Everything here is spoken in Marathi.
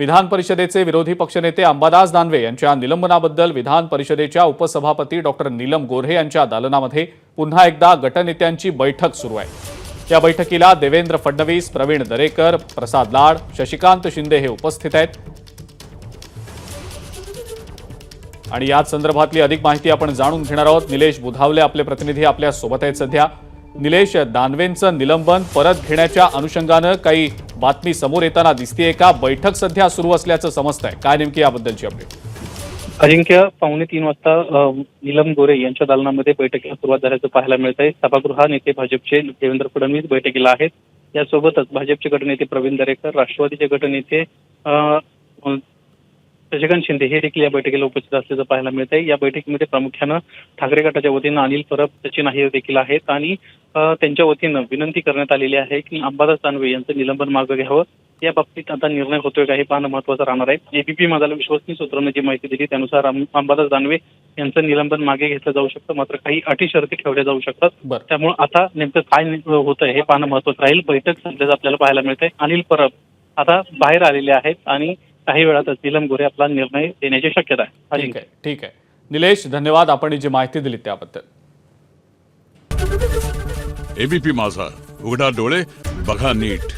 विधान परिषदेचे विरोधी पक्षनेते अंबादास दानवे यांच्या निलंबनाबद्दल विधान परिषदेच्या उपसभापती डॉक्टर नीलम गोऱ्हे यांच्या दालनामध्ये पुन्हा एकदा गटनेत्यांची बैठक सुरू आहे। या बैठकीला देवेंद्र फडणवीस, प्रवीण दरेकर, प्रसाद लाड, शशिकांत शिंदे हे उपस्थित आहेत आणि याच संदर्भातली अधिक माहिती आपण जाणून घेणार आहोत। निलेश बुधावले आपले प्रतिनिधी आपल्या सोबत आहेत सध्या। निलेश, दानवेंचं निलंबन परत घेण्याच्या अनुषंगानं काही बातमी समोर येताना दिसतेय का? बैठक सध्या सुरू असल्याचं समजतंय, काय नेमकी याबद्दलची अपडेट? अजिंक्य, 2:45 वाजता नीलम गोऱ्हे यांच्या दालनामध्ये बैठकीला सुरुवात झाल्याचं पाहायला मिळत आहे। सभागृह नेते भाजपचे देवेंद्र फडणवीस बैठकीला आहेत। यासोबतच भाजपचे गटनेते प्रवीण दरेकर, राष्ट्रवादीचे गटनेते शशिकांत शिंदे हे देखील या बैठकीला उपस्थित असल्याचं पाहायला मिळत आहे। या बैठकीमध्ये प्रामुख्यानं ठाकरे गटाच्या वतीनं अनिल परब, सचिन अहिर देखील आहेत आणि त्यांच्या वतीनं विनंती करण्यात आलेली आहे की अंबादास दानवे यांचं निलंबन मागे घ्यावं। या बाबतीत आता निर्णय होतोय का हे पाहणं महत्त्वाचं राहणार आहे। एबीपी माझाला विश्वसनीय सूत्रांनी जी माहिती दिली त्यानुसार अंबादास दानवे यांचं निलंबन मागे घेतलं जाऊ शकतं, मात्र काही अटी शर्ती ठेवल्या जाऊ शकतात। त्यामुळे आता नेमकं काय होतंय हे पाहणं महत्त्वाचं राहील। बैठक सध्याच आपल्याला पाहायला मिळते। अनिल परब आता बाहेर आलेले आहेत आणि काही वेळातच नीलम गोऱ्हे आपला निर्णय देण्याची शक्यता आहे। ठीक आहे निलेश, धन्यवाद आपण जी माहिती दिली त्याबद्दल। एबीपी माझा, उघडा डोळे बघा नीट।